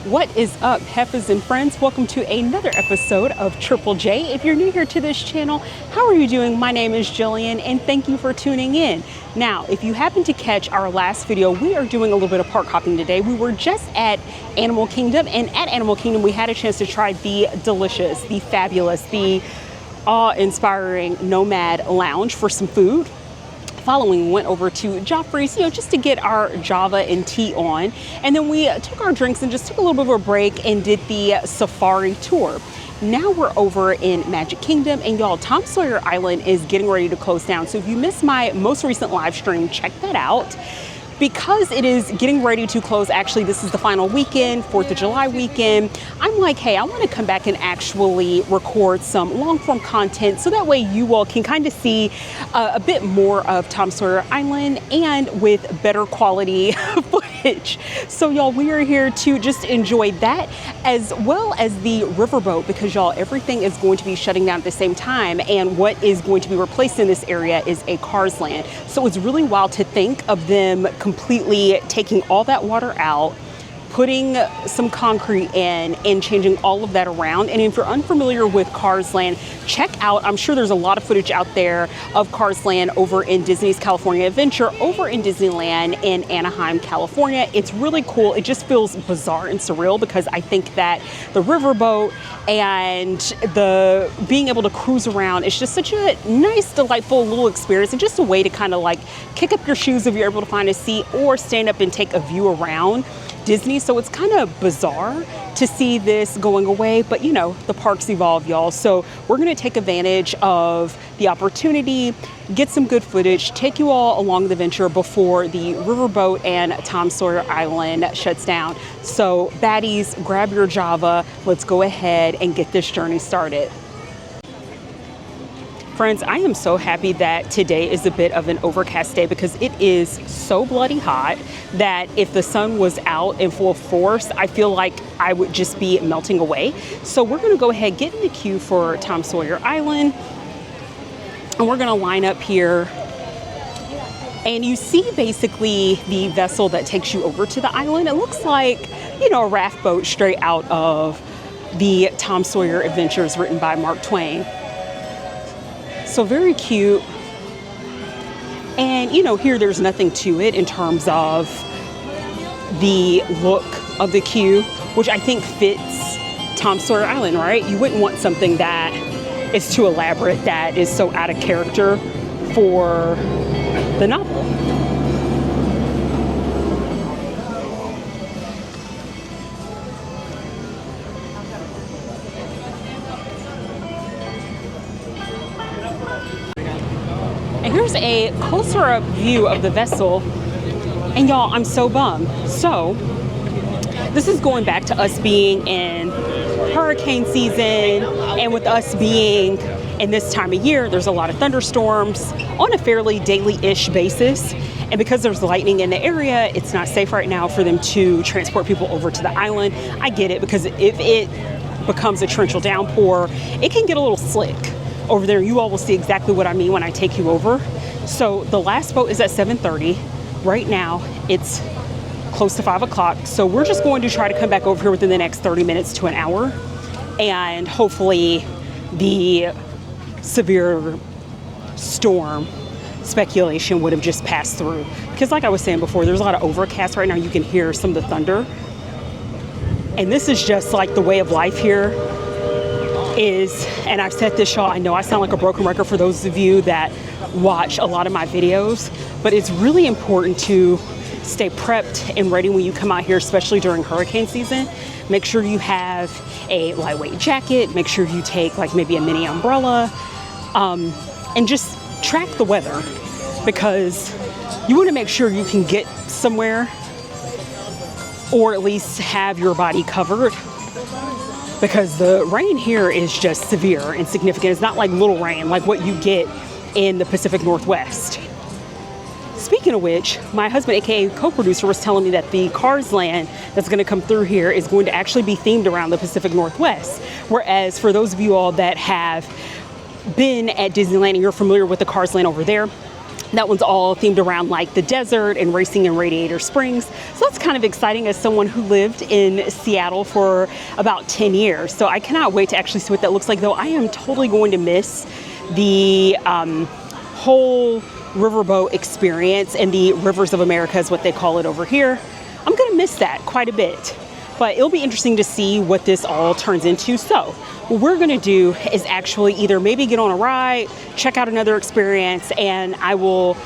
What is up, Heffas and friends? Welcome to another episode of Triple J. If you're new here to this channel, how are you doing? My name is Jillian and thank you for tuning in. Now, if you happen to catch our last video, we are doing a little bit of park hopping today. We were just at Animal Kingdom, and at Animal Kingdom, we had a chance to try the delicious, the fabulous, the awe-inspiring Nomad Lounge for some food. Following, we went over to Joffrey's, just to get our Java and tea on. And then we took our drinks and just took a little bit of a break and did the safari tour. Now we're over in Magic Kingdom, and y'all, Tom Sawyer Island is getting ready to close down. So if you missed my most recent live stream, check that out. Because it is getting ready to close, actually, this is the final weekend, 4th of July weekend, I'm like, hey, I want to come back and actually record some long form content so that way you all can kind of see a bit more of Tom Sawyer Island and with better quality footage. So y'all, we are here to just enjoy that as well as the riverboat, because y'all, everything is going to be shutting down at the same time, and what is going to be replaced in this area is a Cars Land. So it's really wild to think of them completely taking all that water out, putting some concrete in, and changing all of that around. And if you're unfamiliar with Cars Land, check out, I'm sure there's a lot of footage out there of Cars Land over in Disney's California Adventure, over in Disneyland in Anaheim, California. It's really cool. It just feels bizarre and surreal because I think that the riverboat and the being able to cruise around is just such a nice, delightful little experience, and just a way to kind of like kick up your shoes if you're able to find a seat or stand up and take a view around Disney. So it's kind of bizarre to see this going away, but the parks evolve, y'all. So we're going to take advantage of the opportunity, get some good footage, take you all along the venture before the riverboat and Tom Sawyer Island shuts down. So baddies, grab your Java. Let's go ahead and get this journey started. Friends, I am so happy that today is a bit of an overcast day because it is so bloody hot that if the sun was out in full force, I feel like I would just be melting away. So we're going to go ahead, get in the queue for Tom Sawyer Island, and we're going to line up here. And you see basically the vessel that takes you over to the island. It looks like, a raft boat straight out of the Tom Sawyer Adventures written by Mark Twain. So very cute. And here there's nothing to it in terms of the look of the queue, which I think fits Tom Sawyer Island, right? You wouldn't want something that is too elaborate, that is so out of character for the novel. Here's a closer up view of the vessel, and y'all, I'm so bummed. So this is going back to us being in hurricane season, and with us being in this time of year, there's a lot of thunderstorms on a fairly daily-ish basis. And because there's lightning in the area, it's not safe right now for them to transport people over to the island. I get it, because if it becomes a torrential downpour, it can get a little slick over there. You all will see exactly what I mean when I take you over. So the last boat is at 7:30. Right now it's close to 5 o'clock. So we're just going to try to come back over here within the next 30 minutes to an hour. And hopefully the severe storm speculation would have just passed through. Because like I was saying before, there's a lot of overcast right now. You can hear some of the thunder. And this is just like the way of life here. And I've said this, y'all, I know I sound like a broken record for those of you that watch a lot of my videos, but it's really important to stay prepped and ready when you come out here, especially during hurricane season. Make sure you have a lightweight jacket, make sure you take like maybe a mini umbrella, and just track the weather, because you want to make sure you can get somewhere or at least have your body covered. Because the rain here is just severe and significant. It's not like little rain, like what you get in the Pacific Northwest. Speaking of which, my husband, aka co-producer, was telling me that the Cars Land that's going to come through here is going to actually be themed around the Pacific Northwest. Whereas for those of you all that have been at Disneyland and you're familiar with the Cars Land over there, That one's all themed around like the desert and racing in Radiator Springs. So that's kind of exciting as someone who lived in Seattle for about 10 years. So I cannot wait to actually see what that looks like, though I am totally going to miss the whole riverboat experience, and the Rivers of America is what they call it over here. I'm gonna miss that quite a bit, but it'll be interesting to see what this all turns into. So what we're gonna do is actually either maybe get on a ride, check out another experience, and I will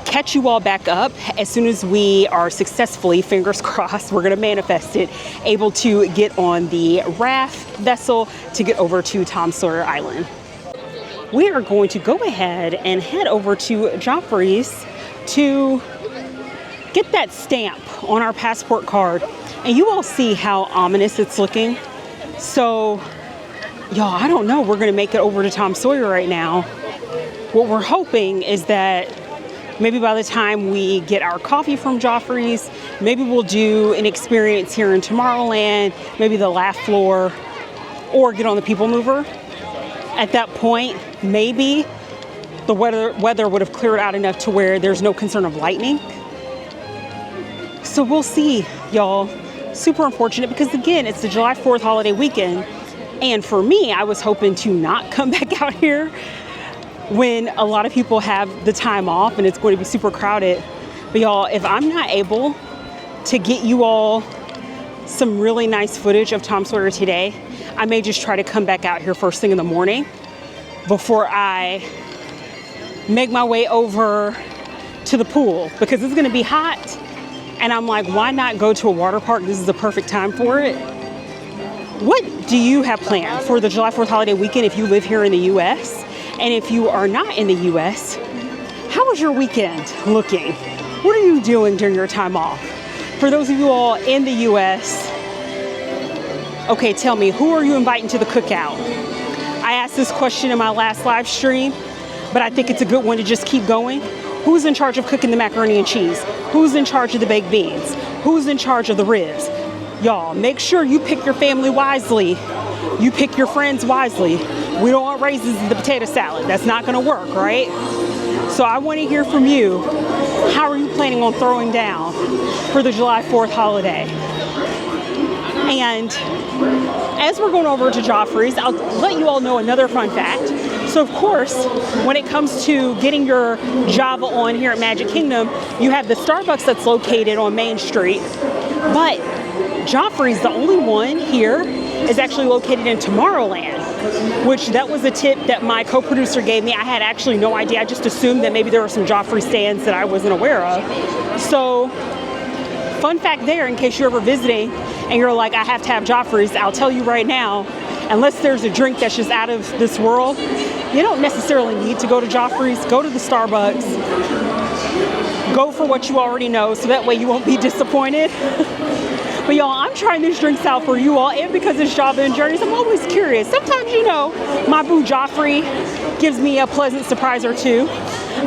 catch you all back up as soon as we are successfully, fingers crossed, we're gonna manifest it, able to get on the raft vessel to get over to Tom Sawyer Island. We are going to go ahead and head over to Joffrey's to get that stamp on our passport card. And you all see how ominous it's looking. So, y'all, I don't know. We're going to make it over to Tom Sawyer right now. What we're hoping is that maybe by the time we get our coffee from Joffrey's, maybe we'll do an experience here in Tomorrowland, maybe the laugh floor, or get on the People Mover. At that point, maybe the weather would have cleared out enough to where there's no concern of lightning. So we'll see, y'all. Super unfortunate because, again, it's the July 4th holiday weekend. And for me, I was hoping to not come back out here when a lot of people have the time off and it's going to be super crowded. But y'all, if I'm not able to get you all some really nice footage of Tom Sawyer today, I may just try to come back out here first thing in the morning before I make my way over to the pool, because it's going to be hot. And I'm like, why not go to a water park? This is the perfect time for it. What do you have planned for the July 4th holiday weekend if you live here in the U.S.? And if you are not in the U.S., how is your weekend looking? What are you doing during your time off? For those of you all in the U.S., okay, tell me, who are you inviting to the cookout? I asked this question in my last live stream, but I think it's a good one to just keep going. Who's in charge of cooking the macaroni and cheese? Who's in charge of the baked beans? Who's in charge of the ribs? Y'all, make sure you pick your family wisely. You pick your friends wisely. We don't want raisins in the potato salad. That's not gonna work, right? So I wanna hear from you. How are you planning on throwing down for the July 4th holiday? And as we're going over to Joffrey's, I'll let you all know another fun fact. So of course, when it comes to getting your Java on here at Magic Kingdom, you have the Starbucks that's located on Main Street, but Joffrey's, the only one here, is actually located in Tomorrowland, which that was a tip that my co-producer gave me. I had actually no idea. I just assumed that maybe there were some Joffrey stands that I wasn't aware of. So fun fact there, in case you're ever visiting and you're like, I have to have Joffrey's, I'll tell you right now, unless there's a drink that's just out of this world, you don't necessarily need to go to Joffrey's. Go to the Starbucks. Go for what you already know, so that way you won't be disappointed. But y'all, I'm trying these drinks out for you all, and because it's Java and Journeys, I'm always curious. Sometimes, you know, my boo Joffrey gives me a pleasant surprise or two.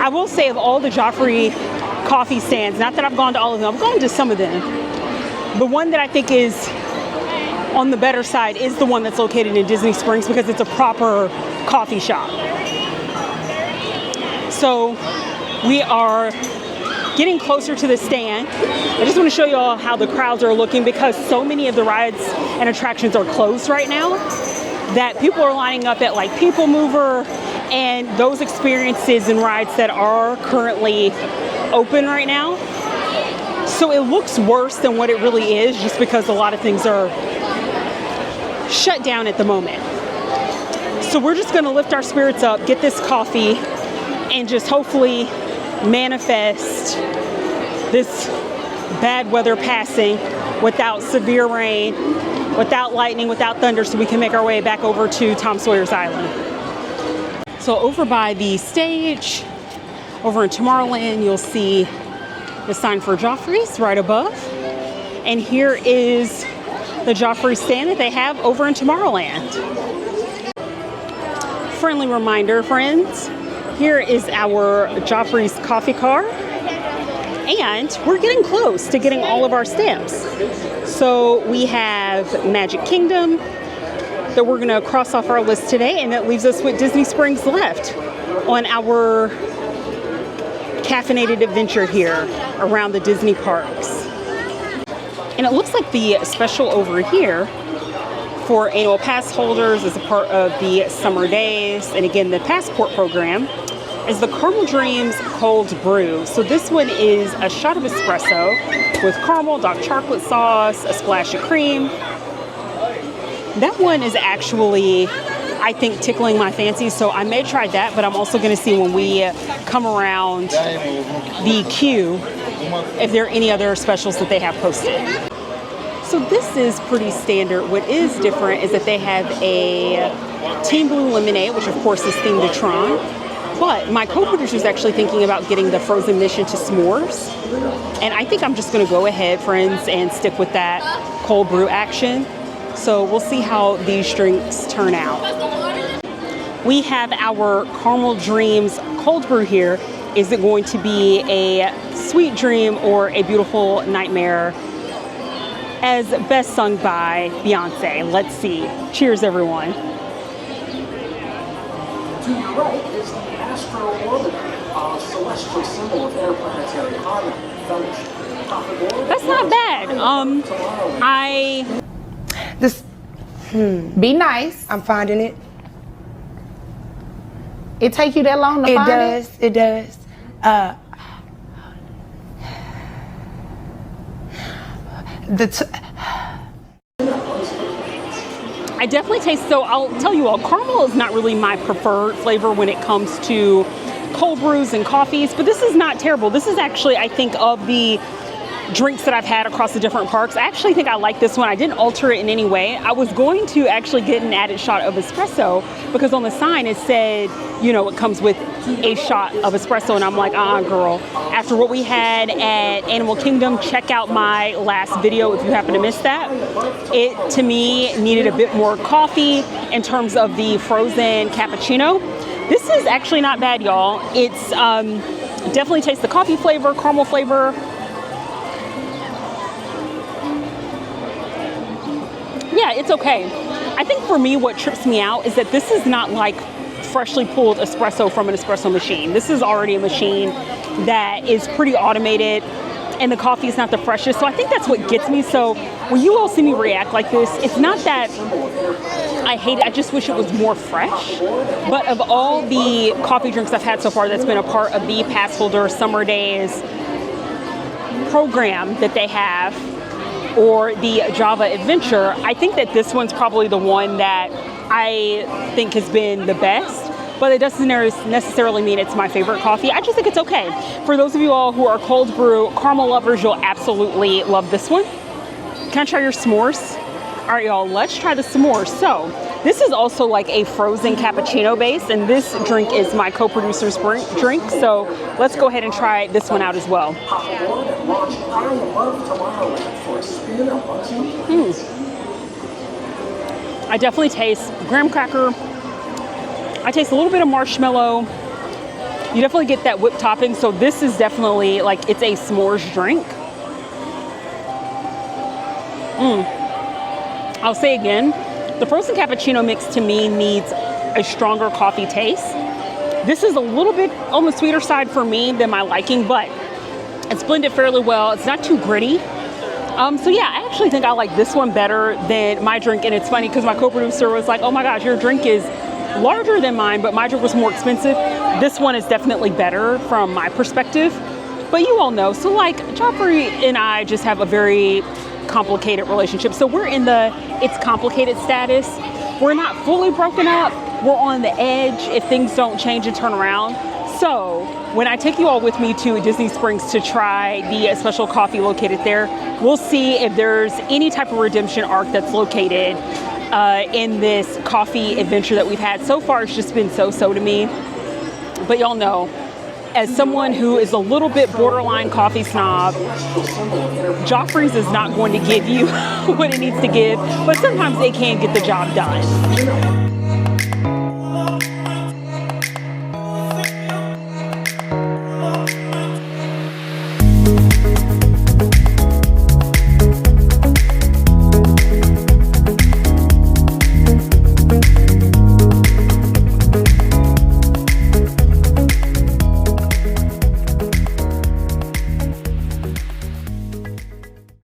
I will say, of all the Joffrey coffee stands, not that I've gone to all of them, I've gone to some of them. The one that I think is on the better side is the one that's located in Disney Springs, because it's a proper coffee shop. So we are getting closer to the stand. I just want to show you all how the crowds are looking, because so many of the rides and attractions are closed right now that people are lining up at like People Mover and those experiences and rides that are currently open right now. So it looks worse than what it really is, just because a lot of things are shut down at the moment. So we're just going to lift our spirits up, get this coffee, and just hopefully manifest this bad weather passing without severe rain, without lightning, without thunder, so we can make our way back over to Tom Sawyer's Island. So over by the stage, over in Tomorrowland, you'll see the sign for Joffrey's right above. And here is the Joffrey stand that they have over in Tomorrowland. Friendly reminder, friends, here is our Joffrey's coffee car, and we're getting close to getting all of our stamps. So we have Magic Kingdom that we're gonna cross off our list today, and that leaves us with Disney Springs left on our caffeinated adventure here around the Disney parks. And it looks like the special over here for annual pass holders as a part of the summer days, and again, the passport program, is the Caramel Dreams Cold Brew. So this one is a shot of espresso with caramel, dark chocolate sauce, a splash of cream. That one is actually, I think, tickling my fancy, so I may try that, but I'm also going to see when we come around the queue if there are any other specials that they have posted. So this is pretty standard. What is different is that they have a Team Blue Lemonade, which of course is themed to Tron, but my co-producer is actually thinking about getting the frozen mission to s'mores, and I think I'm just going to go ahead, friends, and stick with that cold brew action. So we'll see how these drinks turn out. We have our Caramel Dreams Cold Brew here. Is it going to be a sweet dream or a beautiful nightmare? As best sung by Beyonce. Let's see. Cheers, everyone. To your right is the Astro Orbiter, a celestial symbol of interplanetary harmony, fellowship. That's not bad. Be nice. I'm finding it. It take you that long to find it? It does. I definitely taste, so I'll tell you all, caramel is not really my preferred flavor when it comes to cold brews and coffees, but this is not terrible. This is actually, I think, of the drinks that I've had across the different parks, I actually think I like this one. I didn't alter it in any way. I was going to actually get an added shot of espresso because on the sign it said, you know, it comes with a shot of espresso, and I'm like, girl. After what we had at Animal Kingdom, check out my last video if you happen to miss that. It, to me, needed a bit more coffee in terms of the frozen cappuccino. This is actually not bad, y'all. It's definitely tastes the coffee flavor, caramel flavor. Yeah, it's okay. I think for me, what trips me out is that this is not like freshly pulled espresso from an espresso machine. This is already a machine that is pretty automated, and the coffee is not the freshest. So I think that's what gets me. So when you all see me react like this, it's not that I hate it. I just wish it was more fresh. But of all the coffee drinks I've had so far that's been a part of the Pass Holder Summer Days program that they have, or the Java Adventure, I think that this one's probably the one that I think has been the best, but it doesn't necessarily mean it's my favorite coffee. I just think it's okay. For those of you all who are cold brew caramel lovers, you'll absolutely love this one. Can I try your s'mores? All right, y'all, let's try the s'mores. So this is also like a frozen cappuccino base, and this drink is my co-producer's drink. So let's go ahead and try this one out as well. I definitely taste graham cracker. I taste a little bit of marshmallow. You definitely get that whipped topping. So this is definitely like, it's a s'mores drink. I'll say again, the frozen cappuccino mix to me needs a stronger coffee taste. This is a little bit on the sweeter side for me than my liking, but it's blended fairly well. It's not too gritty. So yeah, I actually think I like this one better than my drink. And it's funny because my co-producer was like, oh my gosh, your drink is larger than mine, but my drink was more expensive. This one is definitely better from my perspective. But you all know, so like Joffrey and I just have a very complicated relationship. So we're in the it's complicated status. We're not fully broken up. We're on the edge if things don't change and turn around. So when I take you all with me to Disney Springs to try the special coffee located there, we'll see if there's any type of redemption arc that's located in this coffee adventure that we've had. So far, it's just been so-so to me. But y'all know, as someone who is a little bit borderline coffee snob, Joffrey's is not going to give you what it needs to give, but sometimes they can get the job done.